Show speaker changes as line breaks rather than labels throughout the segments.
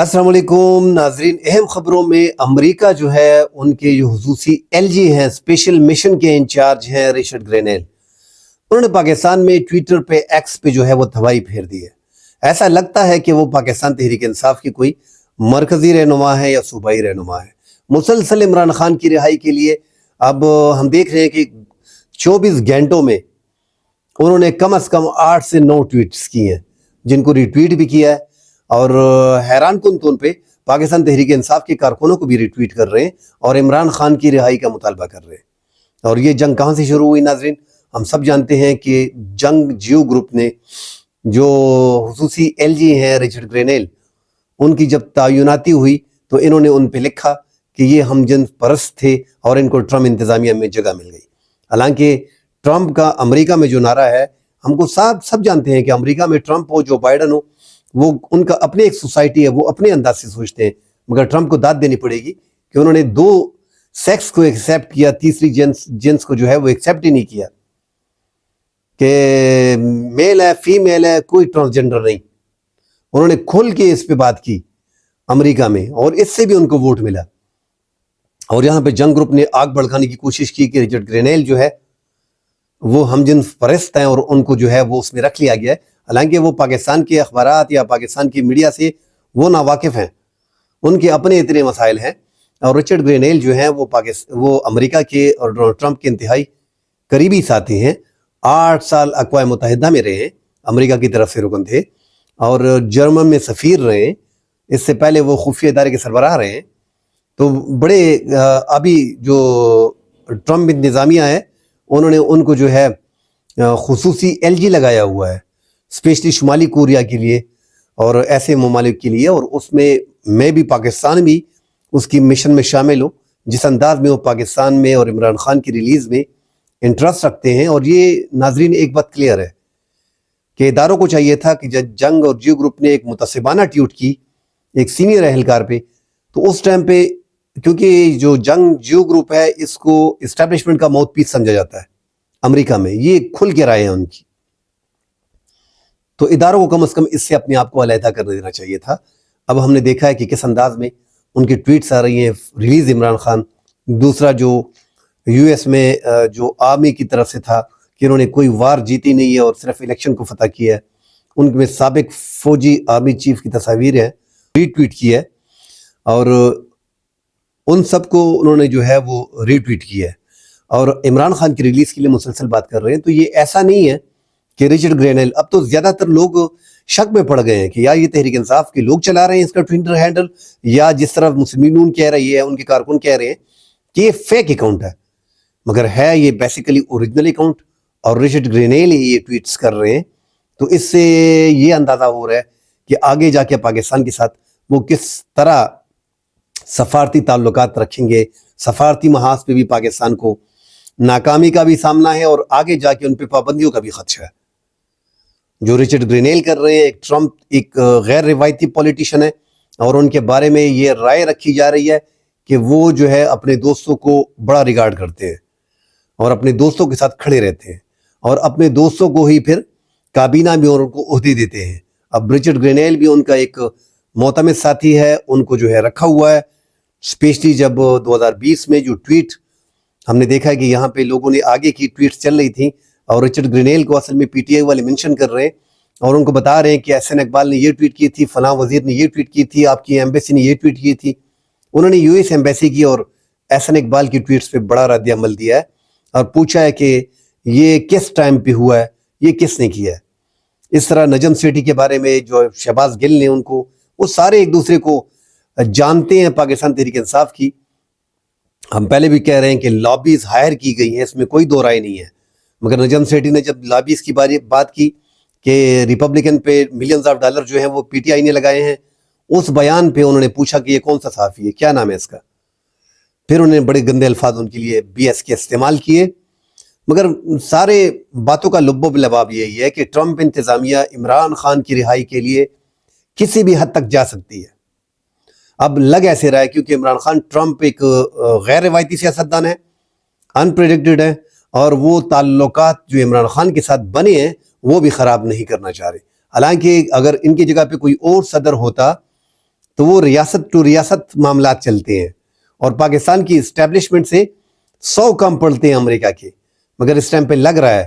السلام علیکم ناظرین، اہم خبروں میں امریکہ جو ہے ان کے جو خصوصی ایل جی ہیں، اسپیشل مشن کے انچارج ہیں رچرڈ گرینیل، انہوں نے پاکستان میں ٹویٹر پہ ایکس پہ جو ہے وہ دھوائی پھیر دی ہے۔ ایسا لگتا ہے کہ وہ پاکستان تحریک انصاف کی کوئی مرکزی رہنما ہے یا صوبائی رہنما ہے۔ مسلسل عمران خان کی رہائی کے لیے اب ہم دیکھ رہے ہیں کہ 24 گھنٹوں میں انہوں نے کم از کم 8 سے 9 ٹویٹس کی ہیں، جن کو ری ٹویٹ بھی کیا ہے، اور حیران کن طور پہ پاکستان تحریک انصاف کے کارکنوں کو بھی ری ٹویٹ کر رہے ہیں اور عمران خان کی رہائی کا مطالبہ کر رہے ہیں۔ اور یہ جنگ کہاں سے شروع ہوئی ناظرین؟ ہم سب جانتے ہیں کہ جنگ جیو گروپ نے جو خصوصی ایل جی ہیں رچرڈ گرینیل، ان کی جب تعیناتی ہوئی تو انہوں نے ان پہ لکھا کہ یہ ہم جنس پرست تھے اور ان کو ٹرمپ انتظامیہ میں جگہ مل گئی۔ حالانکہ ٹرمپ کا امریکہ میں جو نعرہ ہے، ہم کو سب جانتے ہیں کہ امریکہ میں ٹرمپ ہو جو بائیڈن ہو، وہ ان کا اپنے ایک سوسائٹی ہے، وہ اپنے انداز سے سوچتے ہیں، مگر ٹرمپ کو داد دینی پڑے گی کہ انہوں نے 2 سیکس کو ایکسیپٹ کیا، تیسری جنس کو جو ہے وہ ایکسیپٹ ہی نہیں کیا کہ میل ہے فیمیل ہے، کوئی ٹرانسجنڈر نہیں۔ انہوں نے کھل کے اس پہ بات کی امریکہ میں، اور اس سے بھی ان کو ووٹ ملا۔ اور یہاں پہ جنگ گروپ نے آگ بھڑکانے کی کوشش کی کہ رچرڈ گرینیل جو ہے وہ ہم جنس پرست ہیں اور ان کو جو ہے وہ اس میں رکھ لیا گیا ہے، حالانکہ وہ پاکستان کے اخبارات یا پاکستان کی میڈیا سے وہ ناواقف ہیں، ان کے اپنے اتنے مسائل ہیں۔ اور رچرڈ گرینیل جو ہیں وہ امریکہ کے اور ڈونلڈ ٹرمپ کے انتہائی قریبی ساتھی ہیں۔ 8 سال اقوام متحدہ میں رہے ہیں، امریکہ کی طرف سے رکن تھے، اور جرمن میں سفیر رہے ہیں، اس سے پہلے وہ خفیہ ادارے کے سربراہ رہے ہیں۔ تو بڑے ابھی جو ٹرمپ انتظامیہ ہے، انہوں نے ان کو جو ہے خصوصی ایل جی لگایا ہوا ہے، اسپیشلی شمالی کوریا کے لیے اور ایسے ممالک کے لیے، اور اس میں بھی پاکستان بھی اس کی مشن میں شامل ہو، جس انداز میں وہ پاکستان میں اور عمران خان کی ریلیز میں انٹرسٹ رکھتے ہیں۔ اور یہ ناظرین ایک بات کلیئر ہے کہ اداروں کو چاہیے تھا کہ جب جنگ اور جیو گروپ نے ایک متعصبانہ ٹویٹ کی ایک سینئر اہلکار پہ، تو اس ٹائم پہ کیونکہ جو جنگ جیو گروپ ہے اس کو اسٹیبلشمنٹ کا ماؤتھ پیس سمجھا جاتا ہے امریکہ میں، یہ کھل کے رائے ہیں ان کی، تو اداروں کو کم از کم اس سے اپنے آپ کو علیحدہ کر دینا چاہیے تھا۔ اب ہم نے دیکھا ہے کہ کس انداز میں ان کی ٹویٹس آ رہی ہیں، ریلیز عمران خان، دوسرا جو یو ایس میں جو آرمی کی طرف سے تھا کہ انہوں نے کوئی وار جیتی نہیں ہے اور صرف الیکشن کو فتح کیا ہے، ان میں سابق فوجی آرمی چیف کی تصاویر ہیں، ری ٹویٹ کی ہے، اور ان سب کو انہوں نے جو ہے وہ ری ٹویٹ کیا ہے اور عمران خان کی ریلیز کے لیے مسلسل بات کر رہے ہیں۔ تو یہ ایسا نہیں ہے کہ رچرڈ گرینیل، اب تو زیادہ تر لوگ شک میں پڑ گئے ہیں کہ یا یہ تحریک انصاف کے لوگ چلا رہے ہیں اس کا ٹویٹر ہینڈل، یا جس طرح مسلمین نون کہہ رہی ہے، ان کے کارکن کہہ رہے ہیں کہ یہ فیک اکاؤنٹ ہے، مگر ہے یہ بیسیکلی اوریجنل اکاؤنٹ، اور رچرڈ گرینیل ہی یہ ٹویٹس کر رہے ہیں۔ تو اس سے یہ اندازہ ہو رہا ہے کہ آگے جا کے پاکستان کے ساتھ وہ کس طرح سفارتی تعلقات رکھیں گے۔ سفارتی محاذ پہ بھی پاکستان کو ناکامی کا بھی سامنا ہے، اور آگے جا کے ان پہ پابندیوں کا بھی خدشہ ہے۔ جو رچرڈ گرینیل کر رہے ہیں، ایک ٹرمپ ایک غیر روایتی پولیٹیشن ہے، اور ان کے بارے میں یہ رائے رکھی جا رہی ہے کہ وہ جو ہے اپنے دوستوں کو بڑا ریگارڈ کرتے ہیں اور اپنے دوستوں کے ساتھ کھڑے رہتے ہیں، اور اپنے دوستوں کو ہی پھر کابینہ میں ان کو عہدے دیتے ہیں۔ اب رچرڈ گرینیل بھی ان کا ایک معتمد ساتھی ہے، ان کو جو ہے رکھا ہوا ہے، اسپیشلی جب 2020 میں جو ٹویٹ ہم نے دیکھا ہے کہ یہاں پہ لوگوں نے آگے کی ٹویٹس چل رہی تھیں، اور رچرڈ گرینیل کو اصل میں پی ٹی آئی والے منشن کر رہے ہیں اور ان کو بتا رہے ہیں کہ احسن اقبال نے یہ ٹویٹ کی تھی، فلاں وزیر نے یہ ٹویٹ کی تھی، آپ کی ایمبیسی نے یہ ٹویٹ کی تھی۔ انہوں نے یو ایس ایمبیسی کی اور احسن اقبال کی ٹویٹس پہ بڑا رد عمل دیا ہے اور پوچھا ہے کہ یہ کس ٹائم پہ ہوا ہے، یہ کس نے کیا ہے۔ اس طرح نجم سیٹھی کے بارے میں جو شہباز گل نے، ان کو وہ سارے ایک دوسرے کو جانتے ہیں پاکستان تحریک انصاف کی۔ ہم پہلے بھی کہہ رہے ہیں کہ لابیز ہائر کی گئی ہیں، اس میں کوئی دو رائے نہیں ہے، مگر نجم سیٹھی نے جب لابیز کی بات کی کہ ریپبلکن پہ ملینز آف ڈالر جو ہیں وہ پی ٹی آئی نے لگائے ہیں، اس بیان پہ انہوں نے پوچھا کہ یہ کون سا صحافی ہے، کیا نام ہے اس کا، پھر انہوں نے بڑے گندے الفاظ ان کے لیے بی ایس کے استعمال کیے۔ مگر سارے باتوں کا لب و لباب یہی ہے کہ ٹرمپ انتظامیہ عمران خان کی رہائی کے لیے کسی بھی حد تک جا سکتی ہے۔ اب لگ ایسے رہا ہے کیونکہ عمران خان ٹرمپ ایک غیر روایتی سیاستدان ہے، انپریڈکٹڈ ہے، اور وہ تعلقات جو عمران خان کے ساتھ بنے ہیں وہ بھی خراب نہیں کرنا چاہ رہے۔ حالانکہ اگر ان کی جگہ پہ کوئی اور صدر ہوتا تو وہ ریاست ٹو ریاست معاملات چلتے ہیں، اور پاکستان کی اسٹیبلشمنٹ سے 100 کم پڑتے ہیں امریکہ کے، مگر اس ٹائم پہ لگ رہا ہے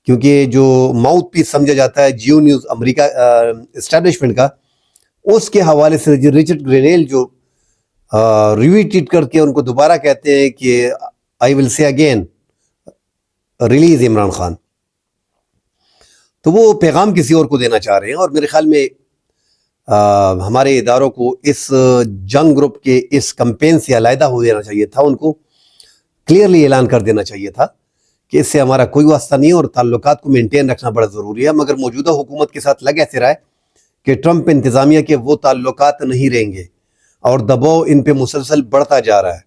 کیونکہ جو ماؤتھ پیس سمجھا جاتا ہے جیو نیوز امریکہ اسٹیبلشمنٹ کا، اس کے حوالے سے رچرڈ گرینیل جو ریٹویٹ کر کے ان کو دوبارہ کہتے ہیں کہ آئی ول سے اگین ریلیز عمران خان، تو وہ پیغام کسی اور کو دینا چاہ رہے ہیں، اور میرے خیال میں ہمارے اداروں کو اس جنگ گروپ کے اس کمپین سے علیحدہ ہو دینا چاہیے تھا، ان کو کلیئرلی اعلان کر دینا چاہیے تھا کہ اس سے ہمارا کوئی واسطہ نہیں ہے اور تعلقات کو مینٹین رکھنا بڑا ضروری ہے، مگر موجودہ حکومت کے ساتھ لگ ایسے رہا ہے کہ ٹرمپ انتظامیہ کے وہ تعلقات نہیں رہیں گے اور دباؤ ان پہ مسلسل بڑھتا جا رہا ہے،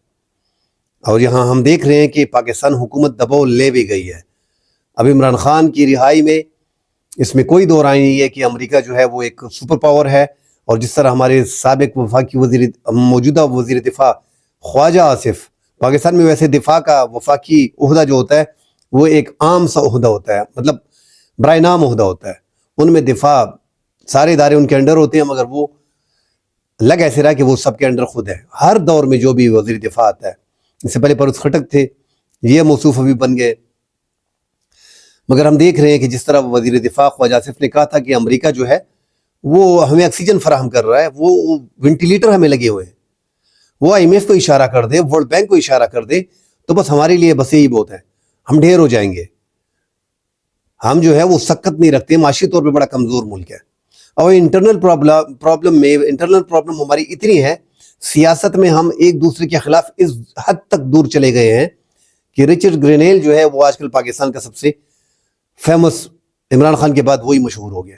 اور یہاں ہم دیکھ رہے ہیں کہ پاکستان حکومت دباؤ لے بھی گئی ہے۔ اب عمران خان کی رہائی میں اس میں کوئی دو رائے نہیں ہے کہ امریکہ جو ہے وہ ایک سپر پاور ہے، اور جس طرح ہمارے سابق موجودہ وزیر دفاع خواجہ آصف، پاکستان میں ویسے دفاع کا وفاقی عہدہ جو ہوتا ہے وہ ایک عام سا عہدہ ہوتا ہے، مطلب برائے نام عہدہ ہوتا ہے، ان میں دفاع سارے ادارے ان کے انڈر ہوتے ہیں، مگر وہ لگ ایسے رہا کہ وہ سب کے انڈر خود ہے۔ ہر دور میں جو بھی وزیر دفاع آتا ہے، اس سے پہلے پرویز خٹک تھے، یہ موصوف ابھی بن گئے، مگر ہم دیکھ رہے ہیں کہ جس طرح وزیر دفاع خواجہ آصف نے کہا تھا کہ امریکہ جو ہے وہ ہمیں آکسیجن فراہم کر رہا ہے، وہ وینٹیلیٹر ہمیں لگے ہوئے ہیں، وہ آئی ایم ایف کو اشارہ کر دے، ورلڈ بینک کو اشارہ کر دے تو بس ہمارے لیے بس یہی بہت ہے، ہم ڈھیر ہو جائیں گے۔ ہم جو ہے وہ سکت نہیں رکھتے، معاشی طور پہ بڑا کمزور ملک ہے، اور انٹرنل پرابلم ہماری اتنی ہے، سیاست میں ہم ایک دوسرے کے خلاف اس حد تک دور چلے گئے ہیں کہ رچرڈ گرینیل جو ہے وہ آج کل پاکستان کا سب سے فیمس، عمران خان کے بعد وہی مشہور ہو گیا،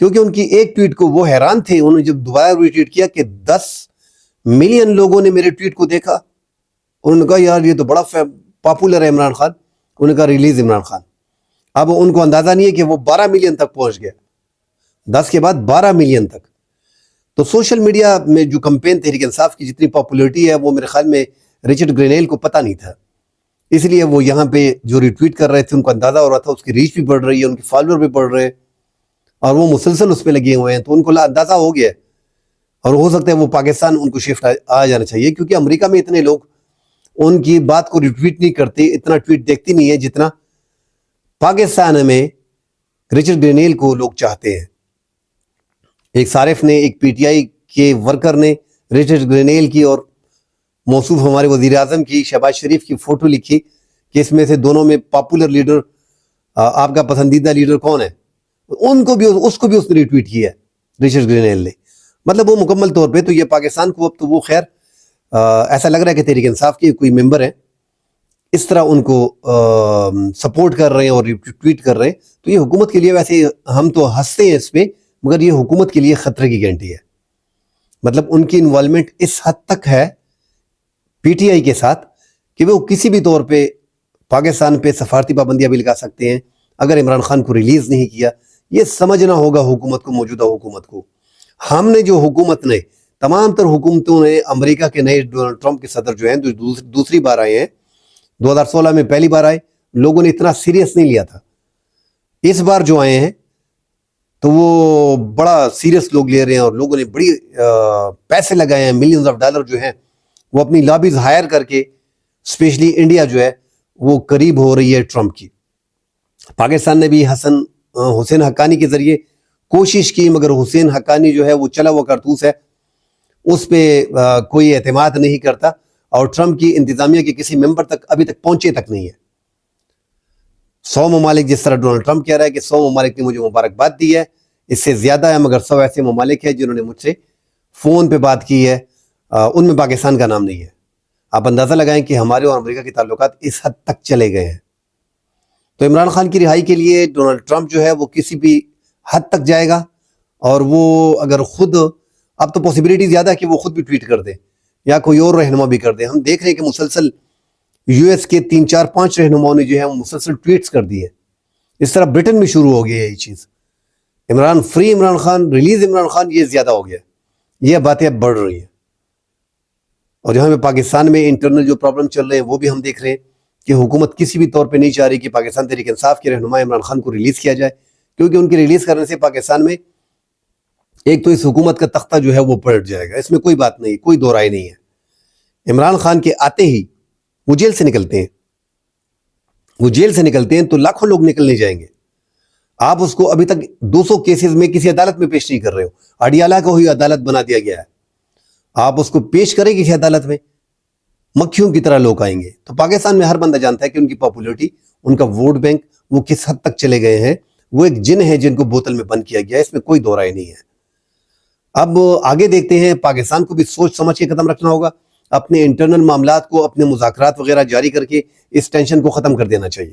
کیونکہ ان کی ایک ٹویٹ کو وہ حیران تھے، انہوں نے جب دوبارہ ری ٹویٹ کیا کہ 10 ملین لوگوں نے میرے ٹویٹ کو دیکھا، انہوں نے کہا یار یہ تو بڑا پاپولر ہے عمران خان، انہوں نے کہا ریلیز عمران خان۔ اب ان کو اندازہ نہیں ہے کہ وہ 12 ملین تک پہنچ گیا، 10 کے بعد 12 ملین تک۔ تو سوشل میڈیا میں جو کمپین تحریک انصاف کی جتنی پاپولرٹی ہے وہ میرے خیال میں رچرڈ گرینیل کو پتہ نہیں تھا، اس لیے وہ یہاں پہ جو ری ٹویٹ کر رہے تھے ان کو اندازہ ہو رہا تھا، اس کی ریچ بھی بڑھ رہی ہے، ان کے فالوور بھی بڑھ رہے ہیں، اور وہ مسلسل اس پہ لگے ہوئے ہیں، تو ان کو اندازہ ہو گیا، اور ہو سکتا ہے وہ پاکستان ان کو شفٹ آ جانا چاہیے، کیونکہ امریکہ میں اتنے لوگ ان کی بات کو ری ٹویٹ نہیں کرتے، اتنا ٹویٹ دیکھتی نہیں ہے جتنا پاکستان میں رچرڈ گرینیل کو لوگ چاہتے ہیں۔ ایک صارف نے، ایک پی ٹی آئی کے ورکر نے رچرڈ گرینیل کی اور موصوف ہمارے وزیر اعظم کی شہباز شریف کی فوٹو لکھی کہ اس میں سے دونوں میں پاپولر لیڈر، آپ کا پسندیدہ لیڈر کون ہے، اس کو بھی اس نے ری ٹویٹ کیا ہے رچرڈ گرینیل نے۔ مطلب وہ مکمل طور پہ تو یہ پاکستان کو اب تو وہ خیر ایسا لگ رہا ہے کہ تحریک انصاف کے کوئی ممبر ہیں، اس طرح ان کو سپورٹ کر رہے ہیں اور ٹویٹ کر رہے ہیں، تو یہ حکومت کے لیے، ویسے ہم تو ہنستے ہیں اس پہ، مگر یہ حکومت کے لیے خطرے کی گھنٹی ہے۔ مطلب ان کی انوالومنٹ اس حد تک ہے پی ٹی آئی کے ساتھ کہ وہ کسی بھی طور پہ پاکستان پہ سفارتی پابندیاں بھی لگا سکتے ہیں اگر عمران خان کو ریلیز نہیں کیا۔ یہ سمجھنا ہوگا حکومت کو، موجودہ حکومت کو۔ ہم نے جو حکومت نے، تمام تر حکومتوں نے، امریکہ کے نئے ڈونلڈ ٹرمپ کے صدر جو ہیں، جو دوسری بار آئے ہیں، 2016 میں پہلی بار آئے، لوگوں نے اتنا سیریس نہیں لیا تھا، اس بار جو آئے ہیں تو وہ بڑا سیریس لوگ لے رہے ہیں، اور لوگوں نے بڑی پیسے لگائے ہیں، ملینز آف ڈالر جو ہیں وہ اپنی لابیز ہائر کر کے، اسپیشلی انڈیا جو ہے وہ قریب ہو رہی ہے ٹرمپ کی۔ پاکستان نے بھی حسین حقانی کے ذریعے کوشش کی، مگر حسین حقانی جو ہے وہ چلا ہوا کارتوس ہے، اس پہ کوئی اعتماد نہیں کرتا، اور ٹرمپ کی انتظامیہ کے کسی ممبر تک ابھی تک پہنچے تک نہیں ہے۔ 100 ممالک، جس طرح ڈونلڈ ٹرمپ کہہ رہا ہے کہ 100 ممالک نے مجھے مبارکباد دی ہے، اس سے زیادہ ہے، مگر 100 ایسے ممالک ہیں جنہوں نے مجھ سے فون پہ بات کی ہے، ان میں پاکستان کا نام نہیں ہے۔ آپ اندازہ لگائیں کہ ہمارے اور امریکہ کے تعلقات اس حد تک چلے گئے ہیں۔ تو عمران خان کی رہائی کے لیے ڈونلڈ ٹرمپ جو ہے وہ کسی بھی حد تک جائے گا، اور وہ اگر خود، اب تو پاسبلٹی زیادہ ہے کہ وہ خود بھی ٹویٹ کر دے یا کوئی اور رہنما بھی کر دے۔ ہم دیکھ رہے ہیں کہ مسلسل یو ایس کے 3 4 5 رہنماؤں نے جو ہے وہ مسلسل ٹویٹس کر دی ہیں۔ اس طرح برٹن میں شروع ہو گئی ہے یہ چیز، عمران خان ریلیز عمران خان، یہ زیادہ ہو گیا، یہ باتیں اب بڑھ رہی ہیں۔ اور جہاں پہ پاکستان میں انٹرنل جو پرابلم چل رہے ہیں وہ بھی ہم دیکھ رہے ہیں کہ حکومت کسی بھی طور پہ نہیں چاہ رہی کہ پاکستان تحریک انصاف کے رہنما عمران خان کو ریلیز کیا جائے، کیونکہ ان کے ریلیز کرنے سے پاکستان میں ایک تو اس حکومت کا تختہ جو ہے وہ پلٹ جائے گا، اس میں کوئی بات نہیں، کوئی دو رائے نہیں ہے۔ عمران خان کے آتے ہی وہ جیل سے نکلتے ہیں، وہ جیل سے نکلتے ہیں تو لاکھوں لوگ نکلنے جائیں گے۔ آپ اس کو ابھی تک 200 کیسز میں کسی عدالت میں پیش نہیں کر رہے ہو، اڈیالہ کو ہی عدالت بنا دیا گیا ہے، آپ اس کو پیش کریں کسی عدالت میں، مکھیوں کی طرح لوگ آئیں گے۔ تو پاکستان میں ہر بندہ جانتا ہے کہ ان کی پاپولیٹی، ان کا ووٹ بینک وہ کس حد تک چلے گئے ہیں، وہ ایک جن ہے جن کو بوتل میں بند کیا گیا ہے، اس میں کوئی دو رائے نہیں ہے۔ اب آگے دیکھتے ہیں، پاکستان کو بھی سوچ سمجھ کے قدم رکھنا ہوگا، اپنے انٹرنل معاملات کو، اپنے مذاکرات وغیرہ جاری کر کے اس ٹینشن کو ختم کر دینا چاہیے۔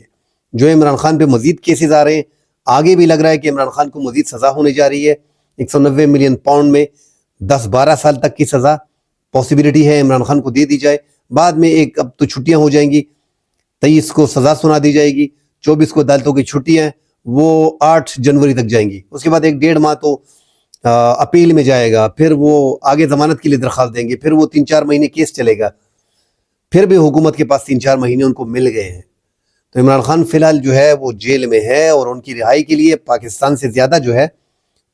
جو عمران خان پہ مزید کیسز آ رہے ہیں، آگے بھی لگ رہا ہے کہ عمران خان کو مزید سزا ہونے جا رہی ہے، 190 ملین پاؤنڈ میں 10-12 سال تک کی سزا پاسبلٹی ہے عمران خان کو دے دی جائے۔ بعد میں اب تو چھٹیاں ہو جائیں گی، 23 کو سزا سنا دی جائے گی، 24 کو عدالتوں کی چھٹیاں وہ 8 جنوری تک جائیں گی، اس کے بعد 1.5 ماہ تو اپیل میں جائے گا، پھر وہ آگے ضمانت کے لیے درخواست دیں گے، پھر وہ 3-4 مہینے کیس چلے گا، پھر بھی حکومت کے پاس 3-4 مہینے ان کو مل گئے ہیں۔ تو عمران خان فی الحال جو ہے وہ جیل میں ہے، اور ان کی رہائی کے لیے پاکستان سے زیادہ جو ہے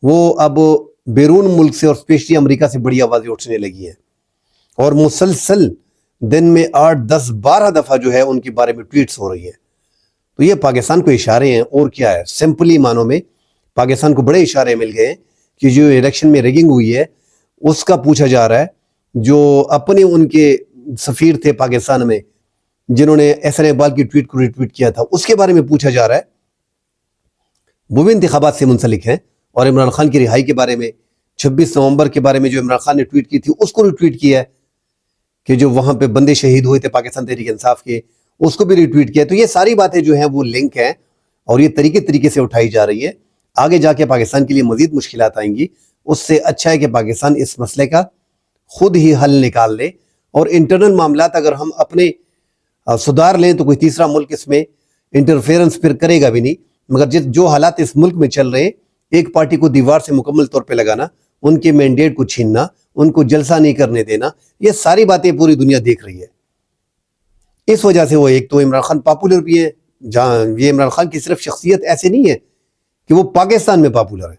وہ اب بیرون ملک سے اور اسپیشلی امریکہ سے بڑی آوازیں اٹھنے لگی ہیں، اور مسلسل دن میں 8-10-12 دفعہ جو ہے ان کے بارے میں ٹویٹس ہو رہی ہیں۔ تو یہ پاکستان کو اشارے ہیں، اور کیا ہے، سمپلی معنوں میں پاکستان کو بڑے اشارے مل گئے ہیں کہ جو الیکشن میں ریگنگ ہوئی ہے اس کا پوچھا جا رہا ہے۔ جو اپنے ان کے سفیر تھے پاکستان میں جنہوں نے احسن اقبال کی ٹویٹ کو ری ٹویٹ کیا تھا، اس کے بارے میں پوچھا جا رہا ہے، وہ بھی انتخابات سے منسلک ہیں، اور عمران خان کی رہائی کے بارے میں 26 نومبر کے بارے میں جو عمران خان نے ٹویٹ کی تھی اس کو ری ٹویٹ کیا ہے، کہ جو وہاں پہ بندے شہید ہوئے تھے پاکستان تحریک انصاف کے، اس کو بھی ری ٹویٹ کیا۔ تو یہ ساری باتیں جو ہیں وہ لنک ہیں، اور یہ طریقے سے اٹھائی جا رہی ہے۔ آگے جا کے پاکستان کے لیے مزید مشکلات آئیں گی، اس سے اچھا ہے کہ پاکستان اس مسئلے کا خود ہی حل نکال لے، اور انٹرنل معاملات اگر ہم اپنے سدھار لیں تو کوئی تیسرا ملک اس میں انٹرفیرنس پھر کرے گا بھی نہیں۔ مگر جو حالات اس ملک میں چل رہے ہیں، ایک پارٹی کو دیوار سے مکمل طور پہ لگانا، ان کے مینڈیٹ کو چھیننا، ان کو جلسہ نہیں کرنے دینا، یہ ساری باتیں پوری دنیا دیکھ رہی ہے۔ اس وجہ سے وہ ایک تو عمران خان پاپولر بھی ہے، جہاں یہ عمران خان کی صرف شخصیت ایسے نہیں ہے کہ وہ پاکستان میں پاپولر ہے،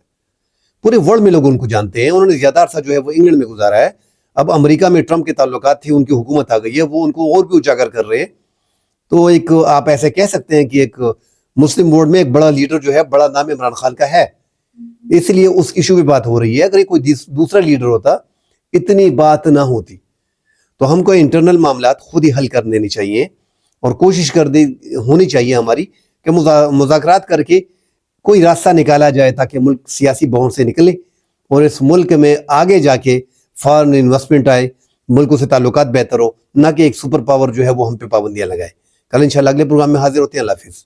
پورے ورلڈ میں لوگ ان کو جانتے ہیں۔ انہوں نے زیادہ عرصہ جو ہے وہ انگلینڈ میں گزارا ہے، اب امریکہ میں ٹرمپ کے تعلقات تھے، ان کی حکومت آ گئی ہے، وہ ان کو اور بھی اجاگر کر رہے ہیں۔ تو ایک آپ ایسے کہہ سکتے ہیں کہ ایک مسلم ورلڈ میں ایک بڑا لیڈر جو ہے، بڑا نام عمران خان کا ہے، اس لیے اس ایشو پہ بات ہو رہی ہے۔ اگر یہ کوئی دوسرا لیڈر ہوتا اتنی بات نہ ہوتی۔ تو ہم کو انٹرنل معاملات خود ہی حل کر دینی چاہیے، اور کوشش ہونی چاہیے ہماری کہ مذاکرات کر کے کوئی راستہ نکالا جائے تاکہ ملک سیاسی بحران سے نکلے، اور اس ملک میں آگے جا کے فارن انویسٹمنٹ آئے، ملکوں سے تعلقات بہتر ہو، نہ کہ ایک سپر پاور جو ہے وہ ہم پہ پابندیاں لگائے۔ کل انشاءاللہ اگلے پروگرام میں حاضر ہوتے ہیں۔ اللہ حافظ۔